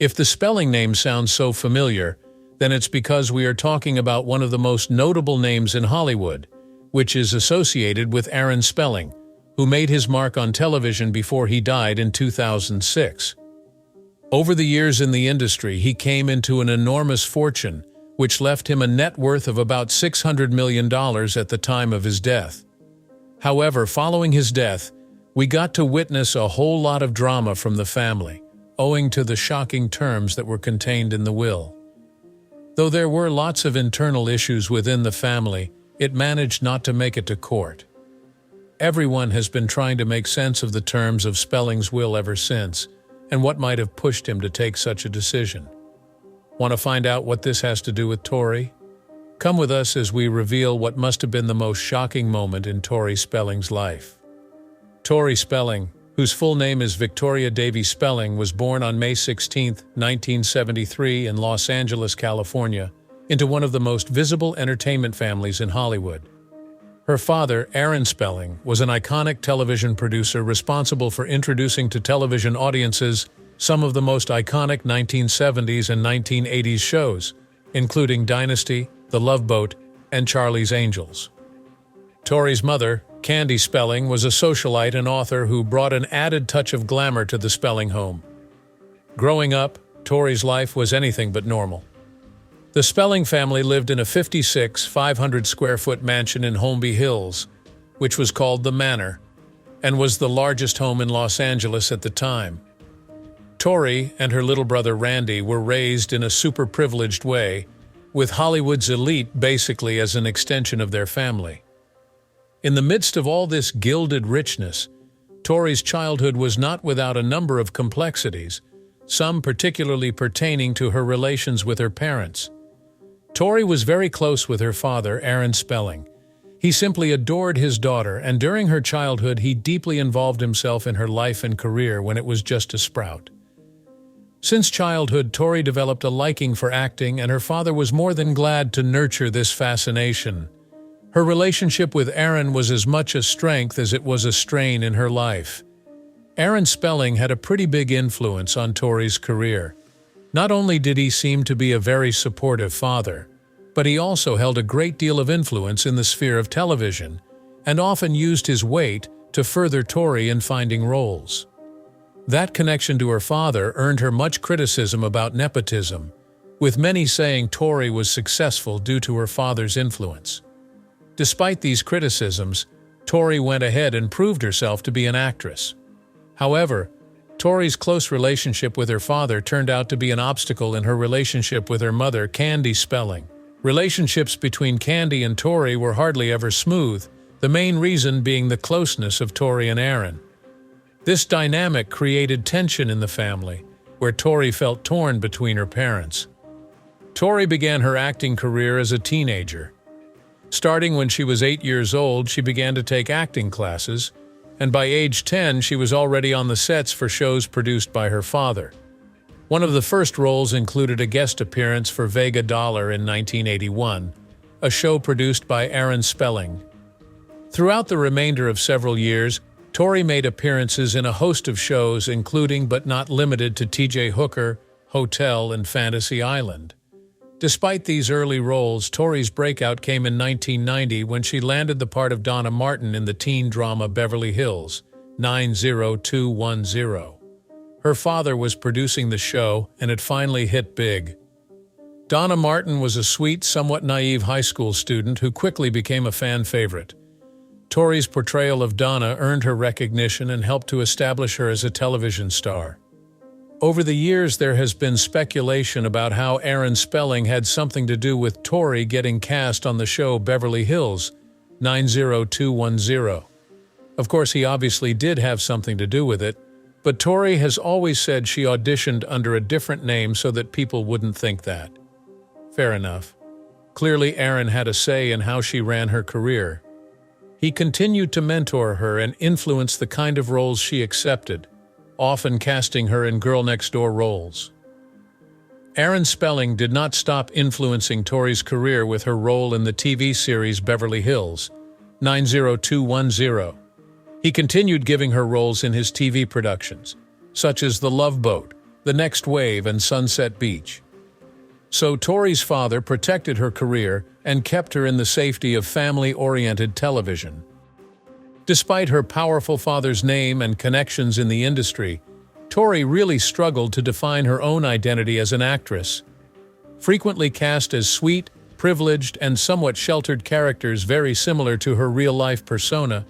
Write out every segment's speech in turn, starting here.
If the spelling name sounds so familiar, then it's because we are talking about one of the most notable names in Hollywood, which is associated with Aaron Spelling, who made his mark on television before he died in 2006. Over the years in the industry, he came into an enormous fortune, which left him a net worth of about $600 million at the time of his death. However, following his death, we got to witness a whole lot of drama from the family, owing to the shocking terms that were contained in the will. Though there were lots of internal issues within the family, it managed not to make it to court. Everyone has been trying to make sense of the terms of Spelling's will ever since, and what might have pushed him to take such a decision. Want to find out what this has to do with Tori? Come with us as we reveal what must have been the most shocking moment in Tori Spelling's life. Tori Spelling, whose full name is Victoria Davy Spelling, was born on May 16, 1973 in Los Angeles, California, into one of the most visible entertainment families in Hollywood. Her father, Aaron Spelling, was an iconic television producer responsible for introducing to television audiences some of the most iconic 1970s and 1980s shows, including Dynasty, The Love Boat, and Charlie's Angels. Tori's mother, Candy Spelling, was a socialite and author who brought an added touch of glamour to the Spelling home. Growing up, Tori's life was anything but normal. The Spelling family lived in a 500-square-foot mansion in Holmby Hills, which was called the Manor, and was the largest home in Los Angeles at the time. Tori and her little brother Randy were raised in a super-privileged way, with Hollywood's elite basically as an extension of their family. In the midst of all this gilded richness, Tori's childhood was not without a number of complexities, some particularly pertaining to her relations with her parents. Tori was very close with her father, Aaron Spelling. He simply adored his daughter, and during her childhood he deeply involved himself in her life and career when it was just a sprout. Since childhood, Tori developed a liking for acting, and her father was more than glad to nurture this fascination. Her relationship with Aaron was as much a strength as it was a strain in her life. Aaron Spelling had a pretty big influence on Tori's career. Not only did he seem to be a very supportive father, but he also held a great deal of influence in the sphere of television, and often used his weight to further Tori in finding roles. That connection to her father earned her much criticism about nepotism, with many saying Tori was successful due to her father's influence. Despite these criticisms, Tori went ahead and proved herself to be an actress. However, Tori's close relationship with her father turned out to be an obstacle in her relationship with her mother, Candy Spelling. Relationships between Candy and Tori were hardly ever smooth, the main reason being the closeness of Tori and Aaron. This dynamic created tension in the family, where Tori felt torn between her parents. Tori began her acting career as a teenager. Starting when she was 8 years old, she began to take acting classes, and by age 10 she was already on the sets for shows produced by her father. One of the first roles included a guest appearance for Vega Dollar in 1981, a show produced by Aaron Spelling. Throughout the remainder of several years, Tori made appearances in a host of shows, including but not limited to T.J. Hooker, Hotel, and Fantasy Island. Despite these early roles, Tori's breakout came in 1990 when she landed the part of Donna Martin in the teen drama Beverly Hills 90210. Her father was producing the show, and it finally hit big. Donna Martin was a sweet, somewhat naive high school student who quickly became a fan favorite. Tori's portrayal of Donna earned her recognition and helped to establish her as a television star. Over the years, there has been speculation about how Aaron Spelling had something to do with Tori getting cast on the show Beverly Hills 90210. Of course, he obviously did have something to do with it, but Tori has always said she auditioned under a different name so that people wouldn't think that. Fair enough. Clearly, Aaron had a say in how she ran her career. He continued to mentor her and influence the kind of roles she accepted, often casting her in girl-next-door roles. Aaron Spelling did not stop influencing Tori's career with her role in the TV series Beverly Hills 90210. He continued giving her roles in his TV productions, such as The Love Boat, The Next Wave, and Sunset Beach. So Tori's father protected her career and kept her in the safety of family-oriented television. Despite her powerful father's name and connections in the industry, Tori really struggled to define her own identity as an actress. Frequently cast as sweet, privileged, and somewhat sheltered characters very similar to her real-life persona,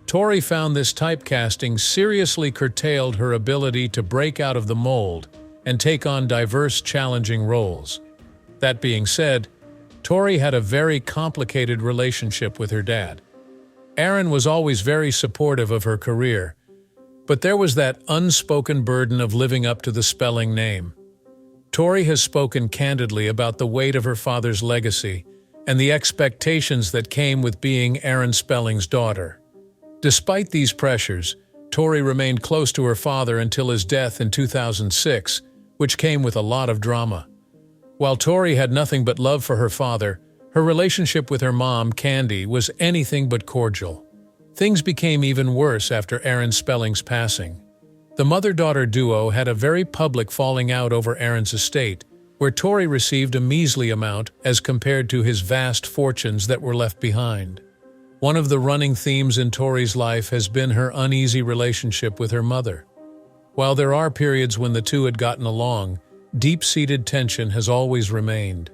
Tori found this typecasting seriously curtailed her ability to break out of the mold and take on diverse, challenging roles. That being said, Tori had a very complicated relationship with her dad. Aaron was always very supportive of her career, but there was that unspoken burden of living up to the Spelling name. Tori has spoken candidly about the weight of her father's legacy and the expectations that came with being Aaron Spelling's daughter. Despite these pressures, Tori remained close to her father until his death in 2006, which came with a lot of drama. While Tori had nothing but love for her father, her relationship with her mom, Candy, was anything but cordial. Things became even worse after Aaron Spelling's passing. The mother-daughter duo had a very public falling out over Aaron's estate, where Tori received a measly amount as compared to his vast fortunes that were left behind. One of the running themes in Tori's life has been her uneasy relationship with her mother. While there are periods when the two had gotten along, deep-seated tension has always remained.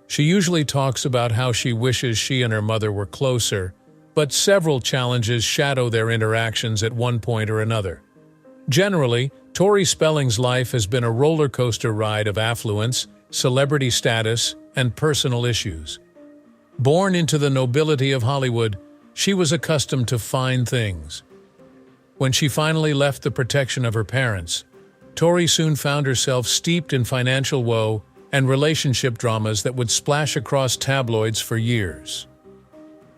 She usually talks about how she wishes she and her mother were closer, but several challenges shadow their interactions at one point or another. Generally, Tori Spelling's life has been a roller coaster ride of affluence, celebrity status, and personal issues. Born into the nobility of Hollywood, she was accustomed to fine things. When she finally left the protection of her parents, Tori soon found herself steeped in financial woe and relationship dramas that would splash across tabloids for years.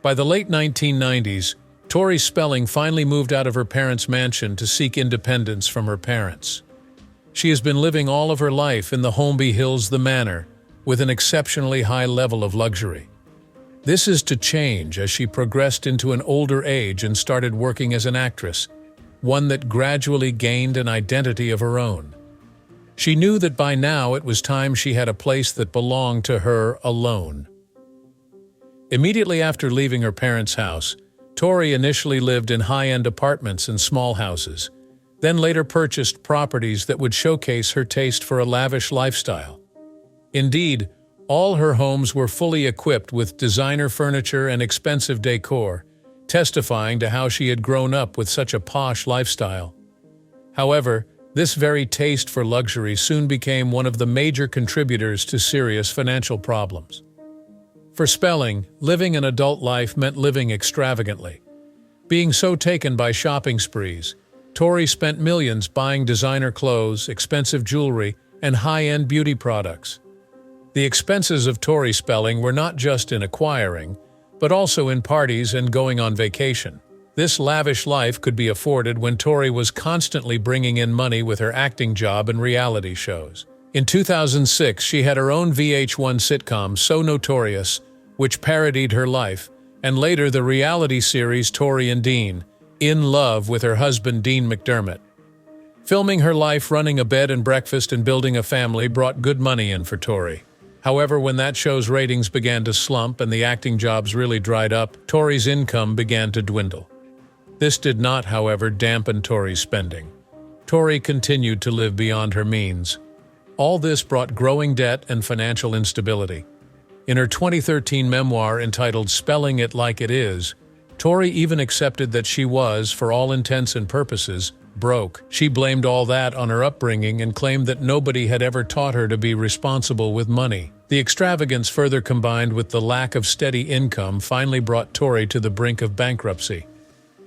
By the late 1990s, Tori Spelling finally moved out of her parents' mansion to seek independence from her parents. She has been living all of her life in the Holmby Hills The Manor, with an exceptionally high level of luxury. This is to change as she progressed into an older age and started working as an actress, one that gradually gained an identity of her own. She knew that by now it was time she had a place that belonged to her alone. Immediately after leaving her parents' house, Tori initially lived in high-end apartments and small houses, then later purchased properties that would showcase her taste for a lavish lifestyle. Indeed, all her homes were fully equipped with designer furniture and expensive decor, testifying to how she had grown up with such a posh lifestyle. However, this very taste for luxury soon became one of the major contributors to serious financial problems. For Spelling, living an adult life meant living extravagantly. Being so taken by shopping sprees, Tori spent millions buying designer clothes, expensive jewelry, and high-end beauty products. The expenses of Tori Spelling were not just in acquiring, but also in parties and going on vacation. This lavish life could be afforded when Tori was constantly bringing in money with her acting job and reality shows. In 2006, she had her own VH1 sitcom, So Notorious, which parodied her life, and later the reality series Tori and Dean, In Love with her husband Dean McDermott. Filming her life running a bed and breakfast and building a family brought good money in for Tori. However, when that show's ratings began to slump and the acting jobs really dried up, Tori's income began to dwindle. This did not, however, dampen Tori's spending. Tori continued to live beyond her means. All this brought growing debt and financial instability. In her 2013 memoir entitled Spelling It Like It Is, Tori even accepted that she was, for all intents and purposes, broke. She blamed all that on her upbringing and claimed that nobody had ever taught her to be responsible with money. The extravagance, further combined with the lack of steady income, finally brought Tori to the brink of bankruptcy.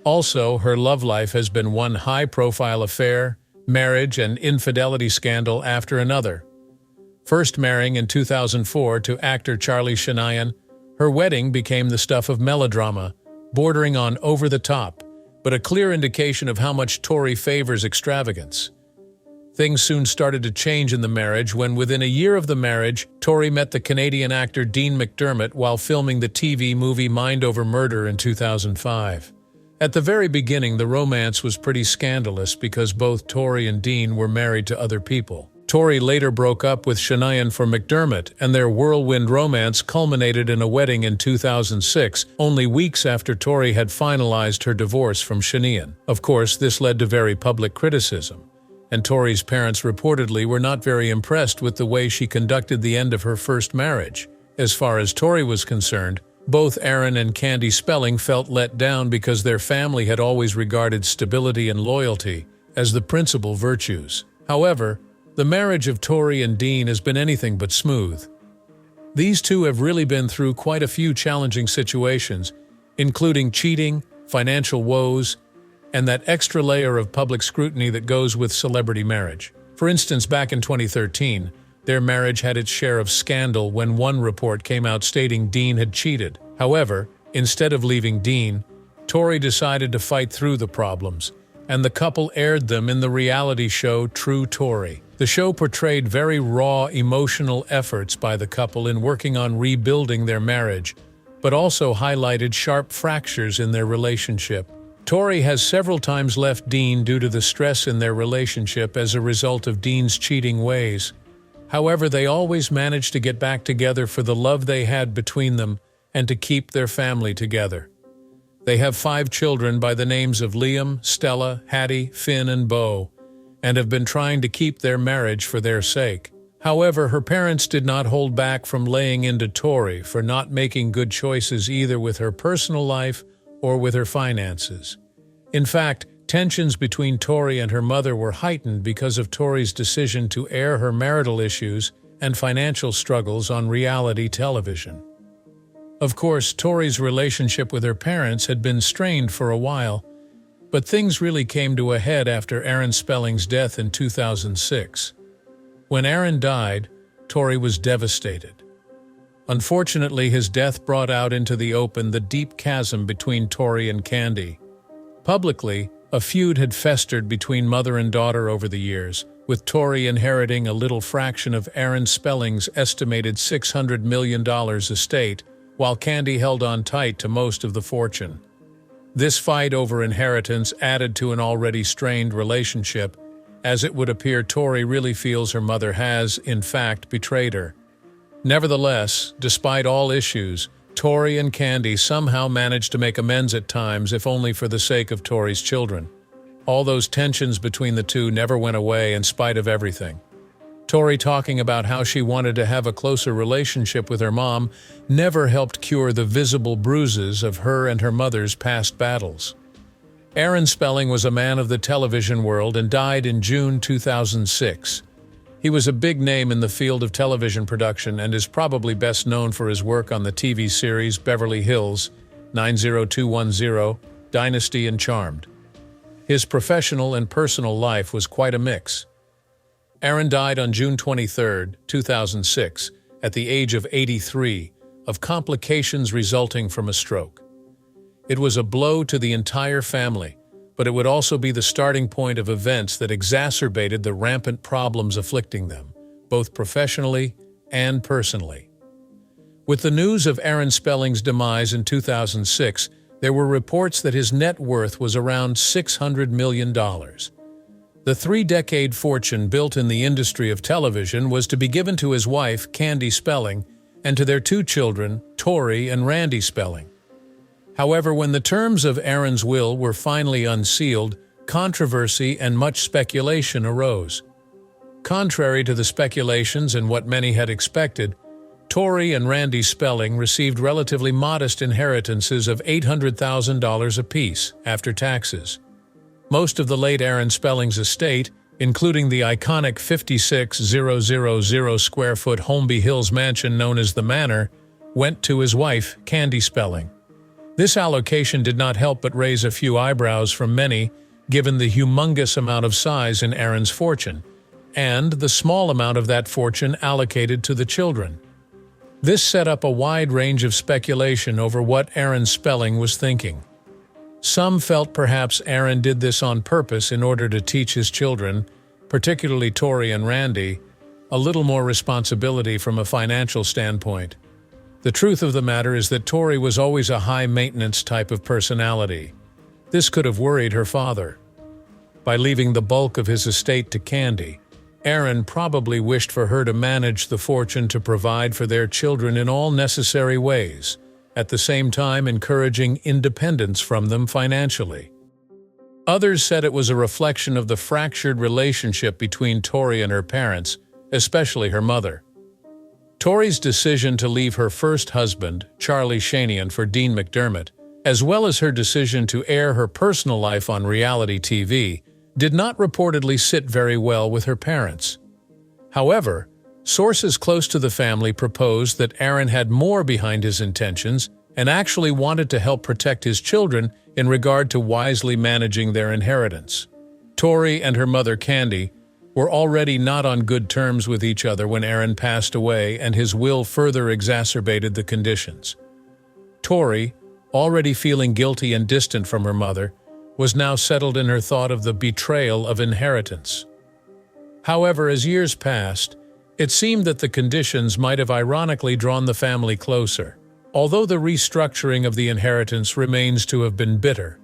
Also, her love life has been one high-profile affair, marriage, and infidelity scandal after another. First marrying in 2004 to actor Charlie Shanayan, her wedding became the stuff of melodrama, bordering on over-the-top, but a clear indication of how much Tori favors extravagance. Things soon started to change in the marriage when, within a year of the marriage, Tori met the Canadian actor Dean McDermott while filming the TV movie Mind Over Murder in 2005. At the very beginning, the romance was pretty scandalous because both Tori and Dean were married to other people. Tori later broke up with Shanayan for McDermott, and their whirlwind romance culminated in a wedding in 2006, only weeks after Tori had finalized her divorce from Shanayan. Of course, this led to very public criticism, and Tori's parents reportedly were not very impressed with the way she conducted the end of her first marriage. As far as Tori was concerned, both Aaron and Candy Spelling felt let down because their family had always regarded stability and loyalty as the principal virtues. However, the marriage of Tori and Dean has been anything but smooth. These two have really been through quite a few challenging situations, including cheating, financial woes, and that extra layer of public scrutiny that goes with celebrity marriage. For instance, back in 2013, their marriage had its share of scandal when one report came out stating Dean had cheated. However, instead of leaving Dean, Tori decided to fight through the problems, and the couple aired them in the reality show True Tori. The show portrayed very raw, emotional efforts by the couple in working on rebuilding their marriage, but also highlighted sharp fractures in their relationship. Tori has several times left Dean due to the stress in their relationship as a result of Dean's cheating ways. However, they always managed to get back together for the love they had between them and to keep their family together. They have 5 children by the names of Liam, Stella, Hattie, Finn, and Beau, and have been trying to keep their marriage for their sake. However, her parents did not hold back from laying into Tori for not making good choices either with her personal life or with her finances. In fact, tensions between Tori and her mother were heightened because of Tori's decision to air her marital issues and financial struggles on reality television. Of course, Tori's relationship with her parents had been strained for a while, but things really came to a head after Aaron Spelling's death in 2006. When Aaron died, Tori was devastated. Unfortunately, his death brought out into the open the deep chasm between Tori and Candy. Publicly, a feud had festered between mother and daughter over the years, with Tori inheriting a little fraction of Aaron Spelling's estimated $600 million estate, while Candy held on tight to most of the fortune. This fight over inheritance added to an already strained relationship, as it would appear Tori really feels her mother has, in fact, betrayed her. Nevertheless, despite all issues, Tori and Candy somehow managed to make amends at times, if only for the sake of Tori's children. All those tensions between the two never went away in spite of everything. Tori talking about how she wanted to have a closer relationship with her mom never helped cure the visible bruises of her and her mother's past battles. Aaron Spelling was a man of the television world and died in June 2006. He was a big name in the field of television production and is probably best known for his work on the TV series Beverly Hills, 90210, Dynasty, and Charmed. His professional and personal life was quite a mix. Aaron died on June 23, 2006, at the age of 83, of complications resulting from a stroke. It was a blow to the entire family, but it would also be the starting point of events that exacerbated the rampant problems afflicting them, both professionally and personally. With the news of Aaron Spelling's demise in 2006, there were reports that his net worth was around $600 million. The 3-decade fortune built in the industry of television was to be given to his wife, Candy Spelling, and to their 2 children, Tori and Randy Spelling. However, when the terms of Aaron's will were finally unsealed, controversy and much speculation arose. Contrary to the speculations and what many had expected, Tori and Randy Spelling received relatively modest inheritances of $800,000 apiece after taxes. Most of the late Aaron Spelling's estate, including the iconic 56,000 square foot Holmby Hills mansion known as the Manor, went to his wife, Candy Spelling. This allocation did not help but raise a few eyebrows from many, given the humongous amount of size in Aaron's fortune, and the small amount of that fortune allocated to the children. This set up a wide range of speculation over what Aaron Spelling was thinking. Some felt perhaps Aaron did this on purpose in order to teach his children, particularly Tori and Randy, a little more responsibility from a financial standpoint. The truth of the matter is that Tori was always a high-maintenance type of personality. This could have worried her father. By leaving the bulk of his estate to Candy, Aaron probably wished for her to manage the fortune to provide for their children in all necessary ways, at the same time encouraging independence from them financially. Others said it was a reflection of the fractured relationship between Tori and her parents, especially her mother. Tori's decision to leave her first husband, Charlie Shanian, for Dean McDermott, as well as her decision to air her personal life on reality TV, did not reportedly sit very well with her parents. However, sources close to the family proposed that Aaron had more behind his intentions and actually wanted to help protect his children in regard to wisely managing their inheritance. Tori and her mother Candy were already not on good terms with each other when Aaron passed away, and his will further exacerbated the conditions. Tori, already feeling guilty and distant from her mother, was now settled in her thought of the betrayal of inheritance. However, as years passed, it seemed that the conditions might have ironically drawn the family closer. Although the restructuring of the inheritance remains to have been bitter,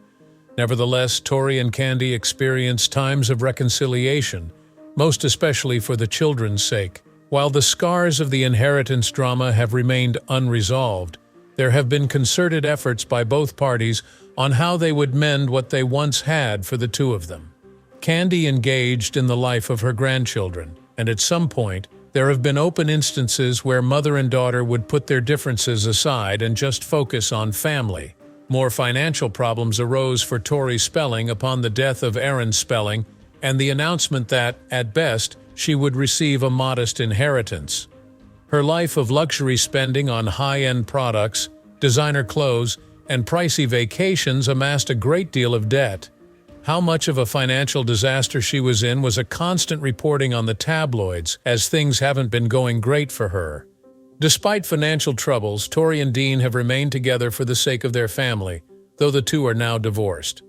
nevertheless, Tori and Candy experienced times of reconciliation, most especially for the children's sake. While the scars of the inheritance drama have remained unresolved, there have been concerted efforts by both parties on how they would mend what they once had for the two of them. Candy engaged in the life of her grandchildren, and at some point, there have been open instances where mother and daughter would put their differences aside and just focus on family. More financial problems arose for Tori Spelling upon the death of Aaron Spelling and the announcement that, at best, she would receive a modest inheritance. Her life of luxury spending on high-end products, designer clothes, and pricey vacations amassed a great deal of debt. How much of a financial disaster she was in was a constant reporting on the tabloids, as things haven't been going great for her. Despite financial troubles, Tori and Dean have remained together for the sake of their family, though the two are now divorced.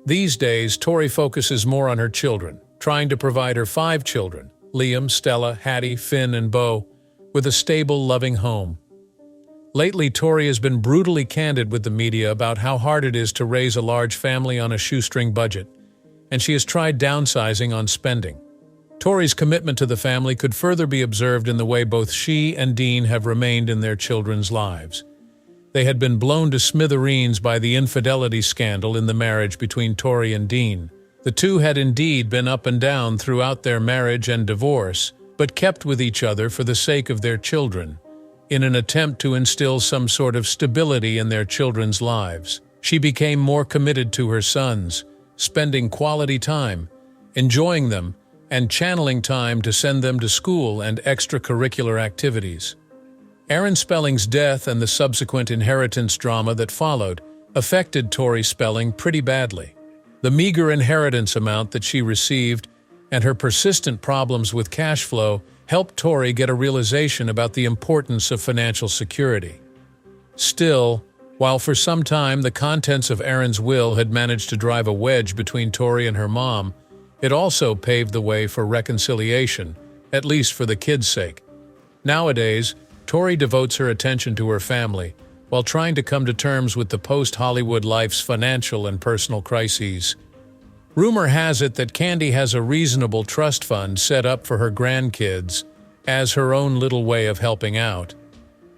These days, Tori focuses more on her children, trying to provide her 5 children, Liam, Stella, Hattie, Finn, and Beau, with a stable, loving home. Lately, Tori has been brutally candid with the media about how hard it is to raise a large family on a shoestring budget, and she has tried downsizing on spending. Tori's commitment to the family could further be observed in the way both she and Dean have remained in their children's lives. They had been blown to smithereens by the infidelity scandal in the marriage between Tori and Dean. The two had indeed been up and down throughout their marriage and divorce, but kept with each other for the sake of their children, in an attempt to instill some sort of stability in their children's lives. She became more committed to her sons, spending quality time, enjoying them, and channeling time to send them to school and extracurricular activities. Aaron Spelling's death and the subsequent inheritance drama that followed affected Tori Spelling pretty badly. The meager inheritance amount that she received and her persistent problems with cash flow helped Tori get a realization about the importance of financial security. Still, while for some time the contents of Aaron's will had managed to drive a wedge between Tori and her mom, it also paved the way for reconciliation, at least for the kids' sake. Nowadays, Tori devotes her attention to her family, while trying to come to terms with the post-Hollywood life's financial and personal crises. Rumor has it that Candy has a reasonable trust fund set up for her grandkids as her own little way of helping out.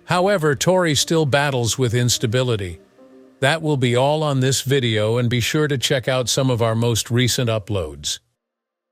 However, Tori still battles with instability. That will be all on this video, and be sure to check out some of our most recent uploads.